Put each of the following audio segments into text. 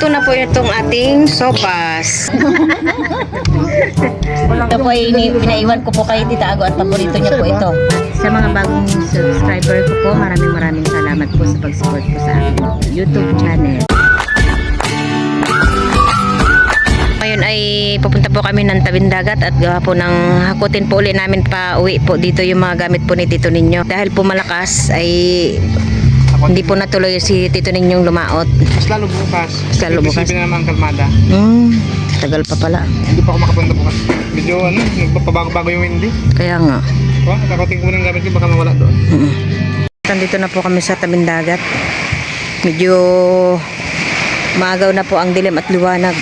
Luto na po itong ating sopas. Ito po ay pinaiwan ko po kay Tita Ago at paborito niya po ito. Sa mga bagong subscriber ko po, maraming salamat po sa pag-support po sa aking YouTube channel. Ngayon ay pupunta po kami ng tabing dagat at gawa po ng hakutin po ulit namin pa uwi po dito yung mga gamit po ni Tito Ninyo. Dahil po malakas ay hindi po natuloy si Tito Ninyong lumaot. Mas lalo bukas. Mas lalo bukas. Isipin na naman ang kalmada. Tagal pa pala. Hindi pa ako makapunta bukas. Medyo nagpapabago-bago yung windy. Kaya nga. Kakating ko ng gamit ko baka mawala doon. Nandito na po kami sa tabing dagat. Medyo maagaw na po ang dilim at liwanag.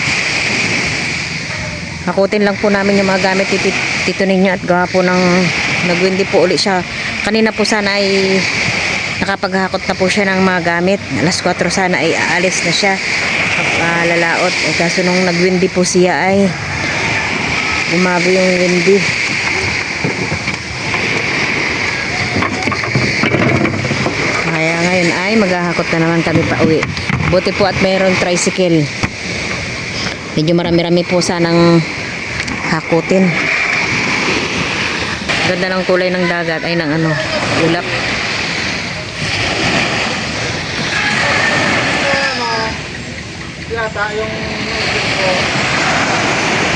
Hakutin lang po namin yung mga gamit ni Tito Ninyo at gawa po ng nagwindi po ulit siya. Kanina po sana ay nakapaghakot na po siya ng mga gamit. Alas 4 sana ay aalis na siya. Lalaot. Kaso nung nagwindi po siya ay umabo yung windi. Kaya ngayon ay maghahakot na naman kami pa uwi. Buti po at mayroong tricycle. Medyo marami-rami po sanang hakutin. Ganda ng kulay ng dagat ay ng ulap.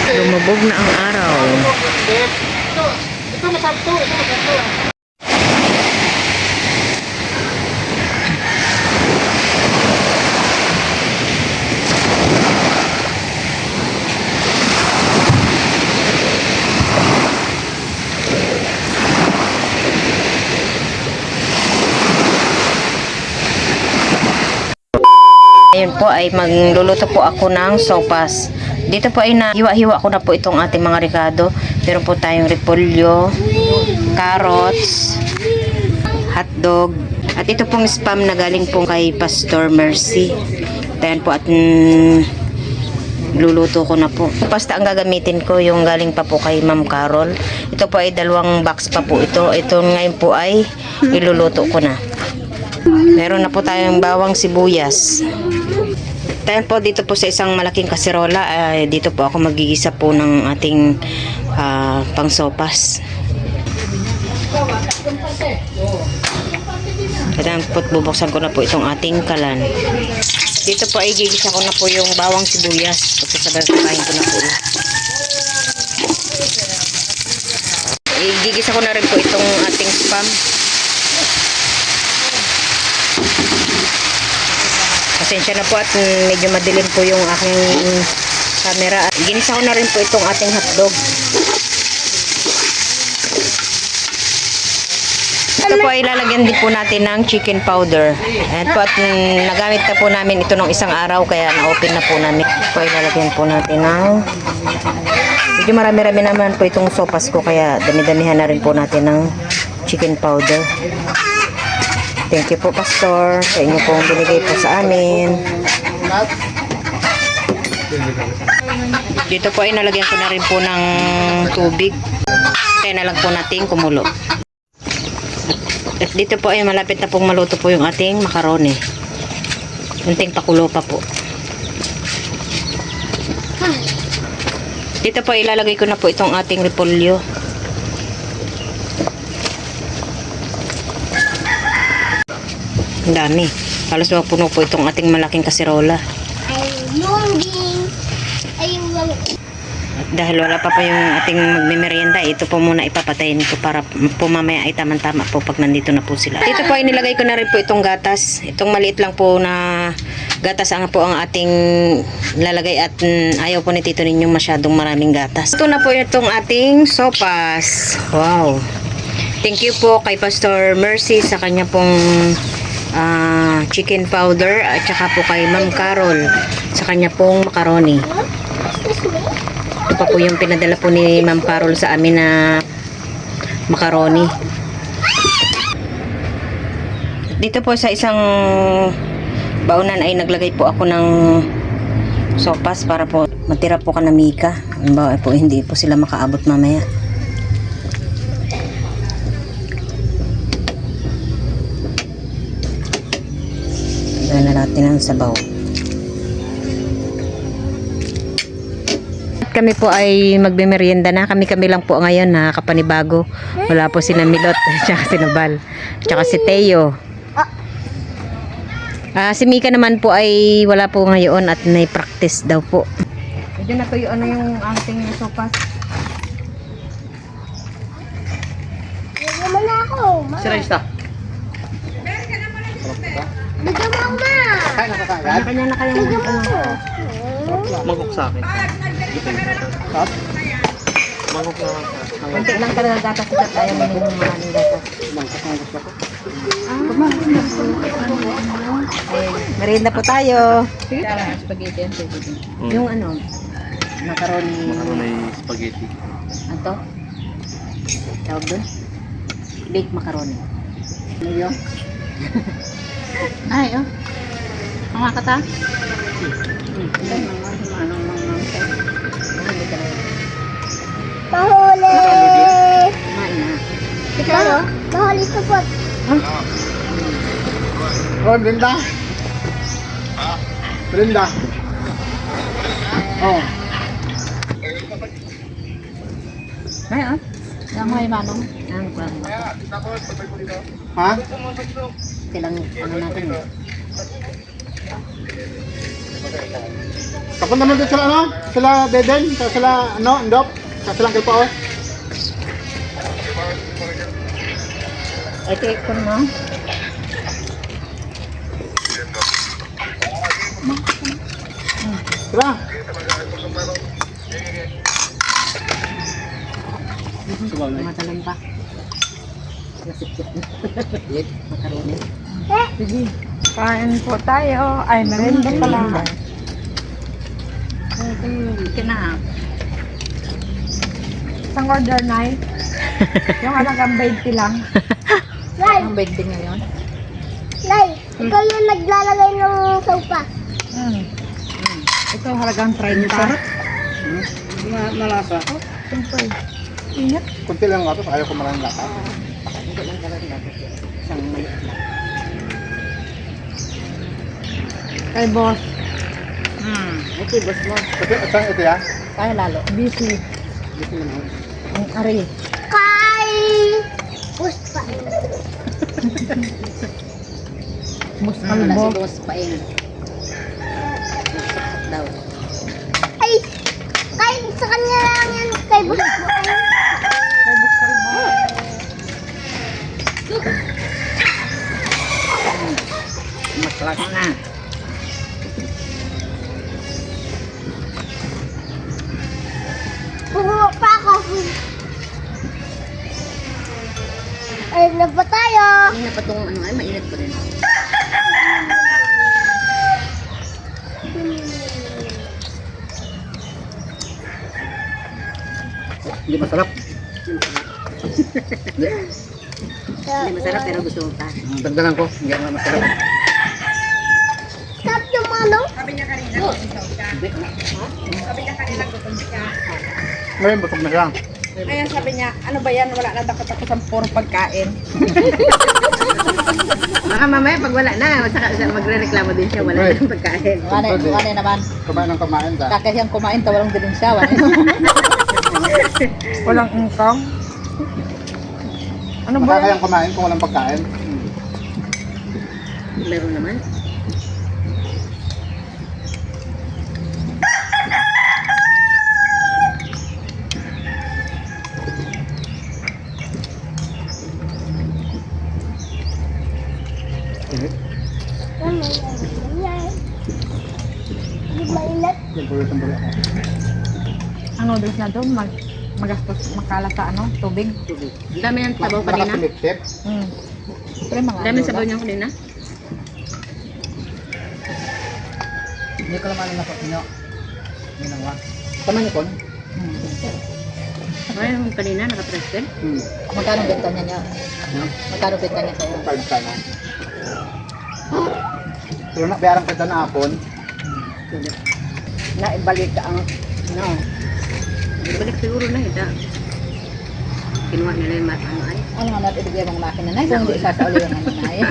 Lumubog na ang araw. Ito masarap to. Ayun po ay magluluto po ako ng sopas. Dito po ay hiwa-hiwa ko na po itong ating mga ricado. Meron po tayong repolyo, carrots, hotdog. At ito pong spam na galing po kay Pastor Mercy. Ayan po at luluto ko na po. Pasta ang gagamitin ko yung galing pa po kay Ma'am Carol. Ito po ay 2 box pa po ito. Ito ngayon po ay iluluto ko na. Meron na po tayong bawang sibuyas. Tayo po dito po sa isang malaking kaserola. Dito po ako magigisa po ng ating pangsopas. Kaya po bubuksan ko na po itong ating kalan. Dito po ay gigisa ko na po yung bawang sibuyas. Pagkasabay-sabayin ko na po. Gigisa ko na rin po itong ating spam. Pasensya na po at medyo madilim po yung aking camera. At ginisa ko na rin po itong ating hotdog. Ito po ay lalagyan din po natin ng chicken powder. Ayan po at nagamit na po namin ito ng isang araw kaya na-open na po namin. Ito po ay lalagyan po natin ng medyo marami-rami naman po itong sopas ko kaya dami-damihan na rin po natin ng chicken powder. Thank you po, Pastor, sa inyo pong binigay po sa amin. Dito po ay nalagyan ko na rin po ng tubig. Kaya na lang po natin kumulo. At dito po ay malapit na pong maluto po yung ating macaroni. Kunting pakulo pa po. Dito po ilalagay ko na po itong ating repolyo. Ang dami. Halos mapuno po itong ating malaking kaserola. Dahil wala pa yung ating magmimerienda, ito po muna ipapatayin ko para po mamaya ay tamang-tama po pag nandito na po sila. Dito po ay nilagay ko na rin po itong gatas. Itong maliit lang po na gatas ang po ang ating lalagay at ayaw po ni Tito Ninyong masyadong maraming gatas. Ito na po itong ating sopas. Wow! Thank you po kay Pastor Mercy sa kanya pong chicken powder at saka po kay Ma'am Carol sa kanya pong macaroni. Ito pa po yung pinadala po ni Ma'am Carol sa amin na macaroni. Dito po sa isang baunan ay naglagay po ako ng sopas para po matira po kanamika. Halimbawa po hindi po sila makaabot mamaya. Lagyan na natin ang sabaw. kami po ay magbe-merienda na. Kami lang po ngayon na kapanibago. Wala po si Milot, tsaka si Nobal, tsaka si Teo. Si Mika naman po ay wala po ngayon at may-practice daw po. Medyo natuyo na yung ating sopas. Naman ako. Si Raista. Bigyan mo ako, ma. Kanya na kayong Bigyan mo ako. Mangkok sa akin. Tap? Mangkok na lang. konti lang talaga gatas at ayaw mo yung maraming gatas. Mangkok ang gusto ko. Merienda po tayo. Spaghetti yan. Yung ano, macaroni. Macaroni spaghetti. Ano to? Tawag doon? Baked macaroni. Ano yun? Ay, oh. Mga kata? Mahuli. Kumain na. Mahuli sa pot. Oh, Brenda. Brenda. Oh. Ay, oh. Yung mga imanong. Ano pa? Ha? Silang ano natin eh. Tapos naman din sila ano? Sila Deden? Sila ano? Andop? Sila Uncle Pao? Ay, cake ko mo. Sila? Matalan pa. Macaroni. Sige, kain po tayo. Ay, merienda pala. Kina. Isang order na yung halagang 20 lang. Lai, Ang big din ngayon. Lai, ikaw yung naglalagay ng sopa. Ito halagang 30. Malasa. Siyempre. Ingat. Kunti lang nga ito. Ayaw ko maraming lasa. Hindi lang talaga natin. Isang maliit lang. Kay boss. Ito boss mo. Ito ya? Kaya lalo. Busy. Ang ari. Kay Puspa. Boss Wala si Albo. boss paing. Daw. Ay, kay sa kanya lang yan. Kay Puspa. Kay boss Albo. Maklak na. Puhuwa pa ako. Ay, na ba tayo? Hindi na pa itong ano ay mainit pa rin. Hindi masarap. Hindi masarap pero gusto mo pa. Dagdagan ko. Hindi nga masarap. Sarap yung manong. Ngayon, busog na siya. Ayan, sabi niya, ano ba yan? Wala na dapat ako sa puro pagkain. Baka mamaya pag wala na, magre-reklamo din siya. Wala na pagkain. Wala naman. Kumain ng kumain ka. Kakasiyang kumain, tawalang din siya. Walang ingkang. Ano ba yan? Makakayang kumain kung walang pagkain. Meron naman. Di mainit. Siyempre ako. Ang noodles na doon, magastos, makala sa ano, tubig. Tubig. Ang dami ng sabaw kanina. Nakasumipsip. Pero mga Ang dami ng sabaw niya kanina. Hindi ko naman na pino. Ginawa. Tama niyo kon? Ay, yung kanina, naka-present. Magkano benta niya? Magkano benta niya sa'yo? 5 sana. Pero bayaran kita na hapon. Naibalik ka ang, no. Balik siguro na ito. Kinuha nila yung ano ay. Ano nga natin ibigay mong makina na, kung hindi isasauli yung ano na eh.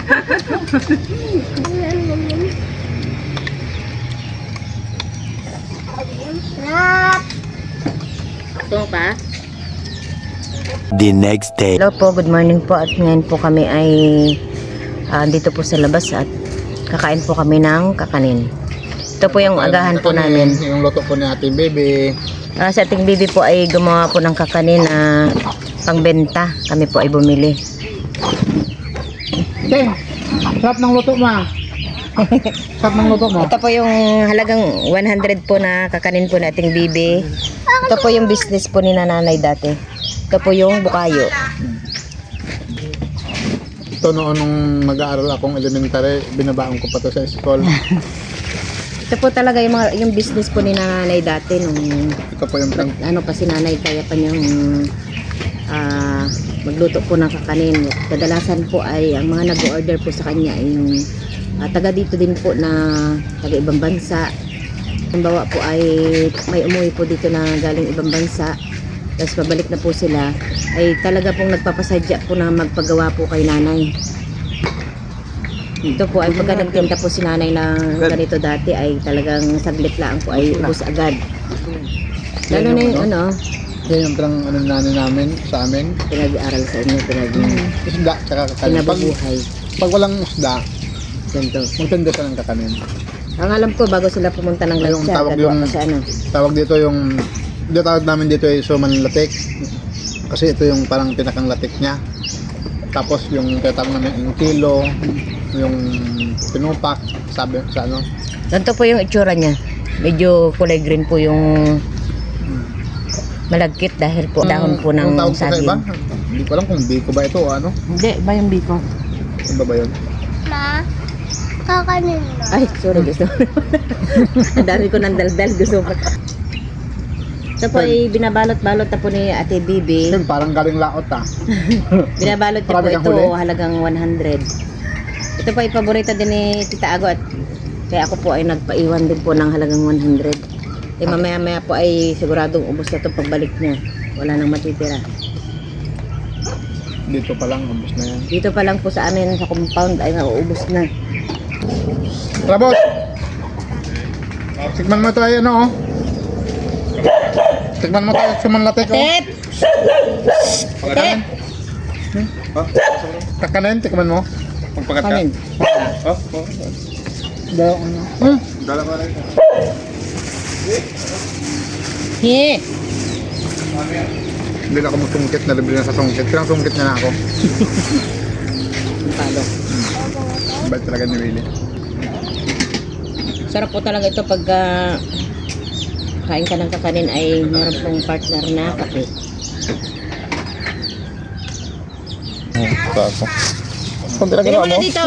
Sarap. Gusto mo pa? The next day. Hello po, good morning po. At ngayon po kami ay dito po sa labas at kakain po kami ng kakanin. Ito po yung agahan po namin. Yung luto po ni Ate Bebe. Si ating bibi po ay gumawa po ng kakanin na pangbenta. Kami po ay bumili. Ting, sarap ng luto mo. Sarap ng luto mo. Ito po yung halagang 100 po na kakanin po nating bibi. Ito po yung business po ni nanay dati. Ito po yung bukayo. Ito noon nung nag-aaral akong elementary, binabaon ko pa to sa school. Ito po talaga yung business po ni nanay dati nung Ito po yung ano pa si nanay kaya pa niyang magluto po ng kakanin. Kadalasan po ay ang mga nag-order po sa kanya ay yung taga dito din po na taga ibang bansa. Halimbawa po ay may umuwi po dito na galing ibang bansa tapos pabalik na po sila ay talaga pong nagpapasadya po na magpagawa po kay nanay. Ito po ay pagka nagtinda po si nanay ng ganito dati ay talagang saglit lang po ay ubos agad. Lalo na yung ano, yan yung parang ano nanay namin sa amin. pinag-aaral sa inyo, Isda, tsaka kakanin. pinababuhay. Pag walang isda, Ganito. magtanda siya ng kakanin. Ang alam ko bago sila pumunta ng Yung Lansya, tawag gagawa yung- pa sa ano. Tawag dito yung, tawag namin dito ay suman latik. Kasi ito yung parang pinakang latik niya. Tapos yung tinatawag namin yung kilo, yung pinupak, sabi sa ano. Ganito po yung itsura niya. Medyo kulay green po yung malagkit dahil po dahon po ng Yung tawag po sa iba, saging. hindi ko alam kung biko ba ito o ano. Hindi, ba yung biko? Iba ba yun? Na, kakanin na. Ay, sorry gusto. Ang dami ko ng daldal gusto ko. Ito po ay binabalot-balot na po ni Ate Bibi. Yun, parang galing laot ah. Binabalot niya po Marami kang ito huli? halagang 100. Ito po ay paborito din ni Tita Ago at kaya ako po ay nagpaiwan din po ng halagang 100. Eh mamaya-maya po ay siguradong ubos na ito pagbalik niya. Wala nang matitira. Dito pa lang, ubos na yan. Dito pa lang po sa amin sa compound ay nauubos na. Rabot! Tikman mo ito ay ano oh. Tikman mo ito ay suman latik oh. Tet! Pagkakanin. Kakanin, tikman mo. Pagpagat ka. Kanin. Oh, oh. Dalawa ano. Dalawa rin. Hi! Hindi na ako magtungkit, nalibili na sa sungkit. Pirang sungkit niya na ako. Palo. Bait talaga ni Willie. Sarap po talaga ito pag kain ka ng kakanin ay meron pong partner na kape. Ito ako. Kung talaga Pero mo, wala dito.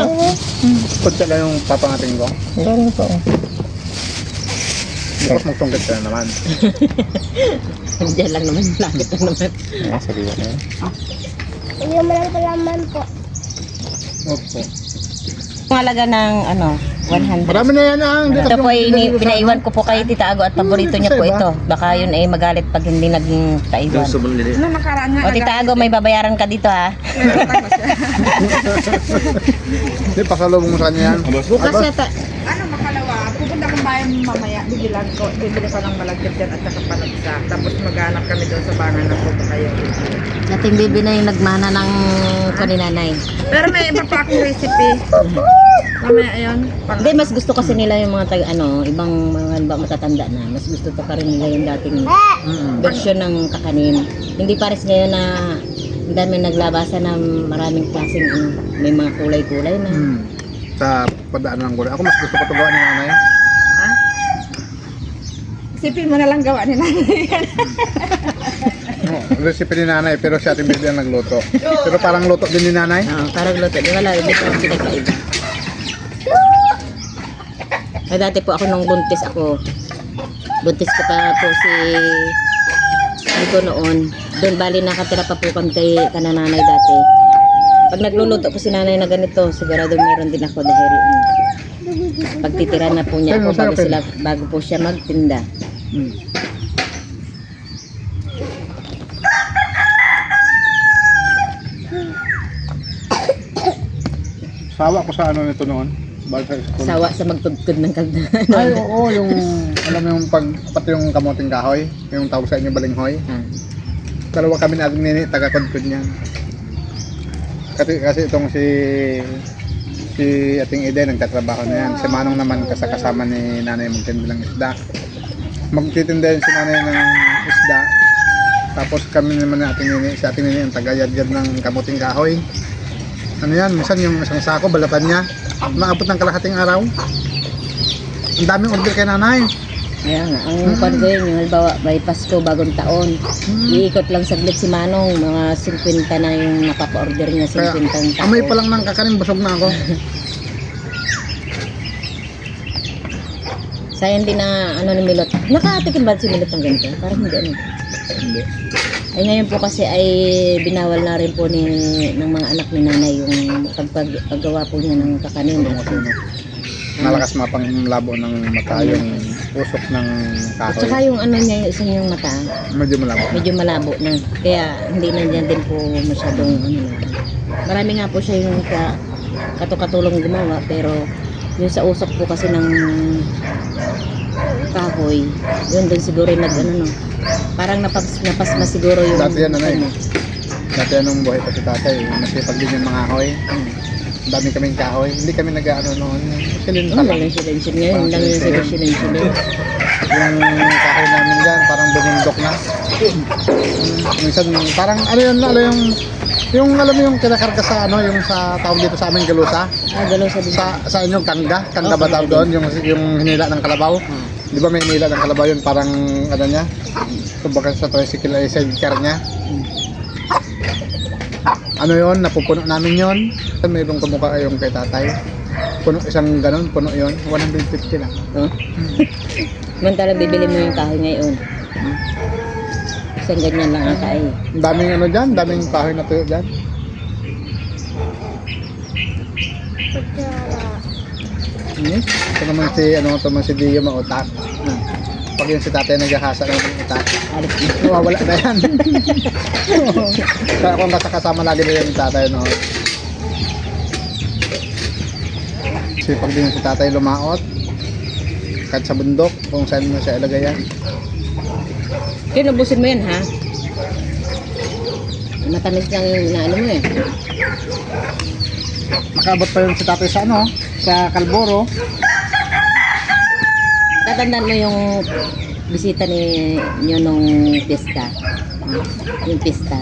kutsa lang yung papangating ko. Meron po. Bukas magtungkit ka na naman. Diyan lang naman, lakit lang naman. Sabi ko na yun. Hindi mo lang palaman po. Opo. Ang halaga ng ano, 100. Marami na yan ah. Ito po ay pinaiwan ko po kay Tita Ago at paborito niya po ito. Baka yun ay magalit pag hindi naging Taiwan. Ano nakaraan nga? O Tita Ago, may babayaran ka dito ha. Hindi, pasalubong mo sa kanya yan. Bukas yata. Ano makalawa? Pupunta kong bayan mamaya. Bibili ko ng malagkit yan at saka panagsa. Tapos maghanap kami doon sa bangan ng pupunta kayo. Nating bibi na yung nagmana ng kaninanay. Pero may iba pa akong recipe. Mamaya ayun. Hindi, mas gusto kasi nila yung mga ibang mga matatanda na. Mas gusto pa rin nila yung dating version ng kakanin. Hindi pares ngayon na ang dami naglabasan ng maraming klaseng may mga kulay-kulay na. Sa padaan ng gulay. Ako mas gusto ko ito gawa ni nanay. Isipin mo na lang gawa ni nanay yan. Recipe ni nanay, pero si ating baby ang nagluto. Pero parang luto din ni nanay. Parang luto. Di wala, hindi ko pinagkaiba. Ay, dati po ako nung buntis ako. Buntis ko pa po si ko noon. Doon bali nakatira pa po kami kay kananay dati. Pag nagluluto po si nanay na ganito, sigurado meron din ako dahil pagtitira na po niya ako bago po siya magtinda. Sawa ko sa ano nito noon. Bawal sa school. Sawa sa magtudtod ng kagda. Ay, oo, yung, alam mo yung pati yung kamuting kahoy, yung tawag sa inyo balinghoy. Ah. Dalawa kami natin nini, taga-kudkod niyan. Kasi itong si Ating Ide, nagtatrabaho na yan. Si Manong naman kasama ni nanay magtinda ng isda. Magtitinda yun si nanay ng isda. Tapos kami naman ni Ating Nini ang taga-yadgad ng kamuting kahoy. Ano yan, minsan yung isang sako, balatan niya. Maabot ng kalahating araw. Ang daming order kay nanay. Kaya nga, ang pan ko yun, yung halimbawa, by Pasko, bagong taon, iikot lang saglit si Manong, mga 50 na yung napapa-order niya, 50 Kaya, ang tao. amoy pa lang ng kakanin, busog na ako. Sayang din na, ano ni Milot. Nakatikim ba si Milot ng ganito? Parang hindi, ano. Hindi. Ay ngayon po kasi ay binawal na rin po ng mga anak ni nanay yung paggawa po niya ng kakanin. Malakas mapang labo ng mata yung usok ng At kahoy. saka yung ano niya, yung isa niyang mata, Medyo malabo. medyo malabo na. Kaya hindi na dyan din po masyadong ano na. Marami nga po siya yung katukatulong gumawa pero yung sa usok po kasi ng kahoy, yun doon siguro yung nag ano no. Parang napasma siguro yung Dati yan, ano eh. Dati anong buhay pa si tatay, masipag din yung mga kahoy. Ang dami kaming kahoy. Hindi kami nag-ano noon. Silin pa Ano lang. lang silensyo niya, yung lang yung silensyo. Yung kahoy namin dyan, parang bumundok na. Minsan, parang ano yun, ano yung alam mo yung kinakarga sa ano, yung sa tawag dito sa aming galusa. Ah, galaw sa din. Sa inyong kangga ba Okay, tawag doon, yung hinila ng kalabaw. Di ba may hinila ng kalabaw yun, parang ano niya, kumbaga sa tricycle ay sidecar niya. Ano yun, napupuno namin yun. Mayroong kumukha yung kay tatay. Puno, isang ganun, puno yun, 150 lang. Oh. Mantalang bibili mo yung kahoy ngayon. Isang ganyan lang ata eh. Ang daming ano dyan, daming kahoy na tuyo dyan. Ito naman si Dio mautak. Pag yung si tatay naghahasa ng utak, Alis na. nawawala na yan. Kaya kung kasama lagi na yung tatay, no? Sipag din si tatay lumaot. Kahit sa bundok, kung saan mo siya ilagay yan. Kinubusin mo yan ha? Matamis lang yung inaano mo eh. Nakabot pa yun si tatay sa ano, sa Kalboro. Tatandaan mo yung bisita niyo nung pista. Yung pista.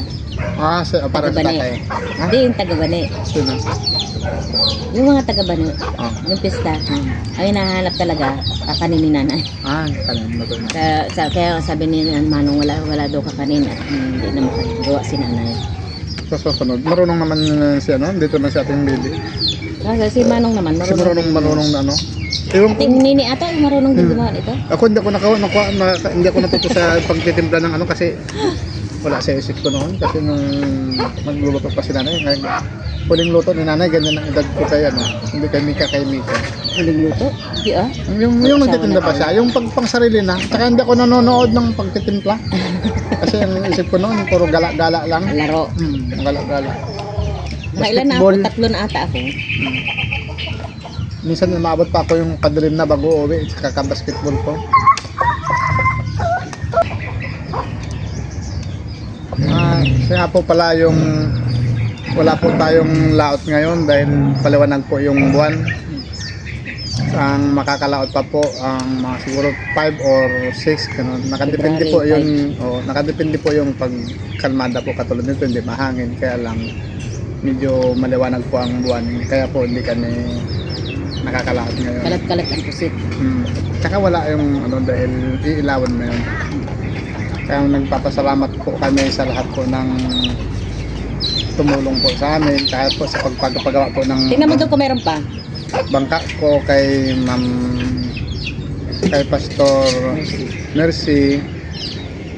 Para sa Taga-Bani. tatay. Ha? Hindi yung taga-Bani. Sino? Yung mga taga-Bani. Oh. Yung pista. Ay nahanap talaga kakanin ni nanay. Kanin mo doon. Kaya sabi ni Manong wala daw kakanin at hindi na makagawa si nanay. Sa susunod, marunong naman si ano, dito na si ating baby. Kasi si Manong naman Si marunong na ano. Ewan ko, Ating nini ata marunong din gumawa nito. ako hindi ako natuto sa pagtitimpla ng ano kasi wala sa isip ko noon kasi nung magluluto pa si nanay ngayon huling luto ni nanay ganyan ang edad ko kay ano hindi kay Mika Huling luto? Hindi ah. yung nagtitinda pa siya yung pang sarili na tsaka hindi ako nanonood ng pagtitimpla kasi ang isip ko noon puro gala-gala lang Laro. gala-gala Kailan na ako? 3 na ata ako. minsan umabot pa ako yung padilim na bago uwi tsaka basketball ko. Kaya po pala yung wala po tayong laot ngayon dahil paliwanag po yung buwan. Ang makakalaot pa po ang mga siguro 5 or 6 ganun. Nakadepende po nakadepende po yung pagkalmada po katulad nito hindi mahangin kaya lang medyo maliwanag po ang buwan kaya po hindi kami nakakalaot ngayon. Kalat-kalat ang pusit. Tsaka wala yung ano dahil iilawan mo yun. Kaya nagpapasalamat po kami sa lahat po ng tumulong po sa amin kahit po sa pagpagawa po ng Tingnan mo doon kung meron pa. bangka ko kay Pastor Mercy.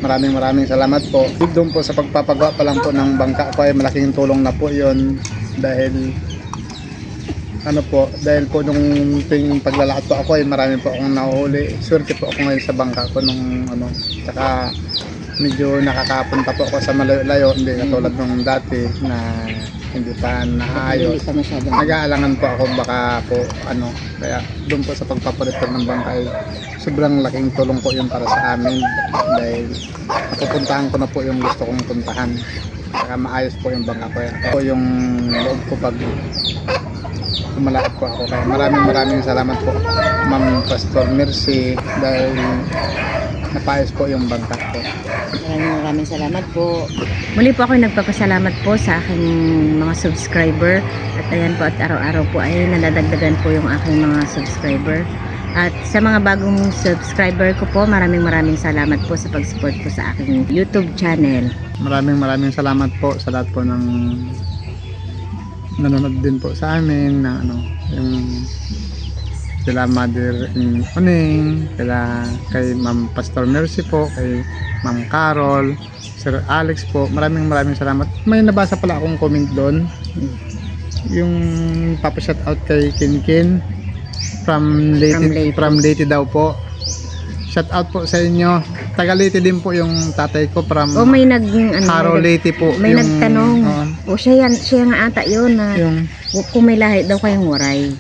Maraming salamat po. Doon po sa pagpapagawa pa lang po ng bangka ko ay malaking tulong na po yun dahil dahil po nung paglalaot po ako ay marami po akong nahuhuli. Swerte po ako ngayon sa bangka ko nung tsaka medyo nakakapunta po ako sa malayo-layo hindi katulad nung dati na hindi pa Hindi naayos. pa masyadong. Nag-aalangan po ako baka po kaya doon po sa pagpaparepair ng bangka ay sobrang laking tulong po yun para sa amin dahil pupuntahan ko na po yung gusto kong puntahan. Saka maayos po yung bangka ko. Kaya po yung loob ko pag lumalaot po ako. Kaya maraming salamat po Ma'am Pastor Mercy dahil napayos po yung bangka ko. Maraming salamat po. Muli po ako nagpapasalamat po sa aking mga subscriber. At ayan po, at araw-araw po ay nadadagdagan po yung aking mga subscriber. At sa mga bagong subscriber ko po, maraming salamat po sa pag-support po sa aking YouTube channel. Maraming salamat po sa lahat po ng nanonood din po sa amin na yung sila Mother Uning, kay Ma'am Pastor Mercy po, kay Ma'am Carol, Sir Alex po. Maraming salamat. May nabasa pala akong comment doon. Yung papa-shout out kay Kinkin from Leyte daw po. Shout out po sa inyo. Taga Leyte din po yung tatay ko from O may Haro Leyte po. may yung, nagtanong. O siya nga ata yun na yung kung may lahi daw kayong waray.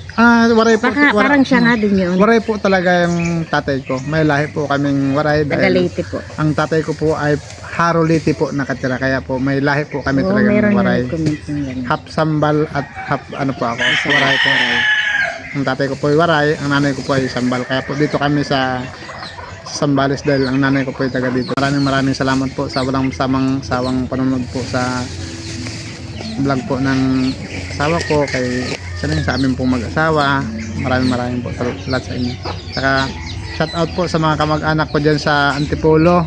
waray po. Parang siya nga din yun. Waray po talaga yung tatay ko. May lahi po kaming waray Taga dahil Leyte po. ang tatay ko po ay Haro Leyte po nakatira. Kaya po may lahi po kami Oo, talagang mayroon waray. na nag-comment ng ganun. Half sambal at half po ako. Waray po. Ang tatay ko po ay waray. Ang nanay ko po ay sambal. Kaya po dito kami sa Sambales dahil ang nanay ko po ay taga dito. Maraming salamat po sa walang sawang panonood po sa vlog po ng asawa ko kay sa amin pong mag-asawa. Maraming po sa lahat sa inyo. Saka shout out po sa mga kamag-anak ko dyan sa Antipolo.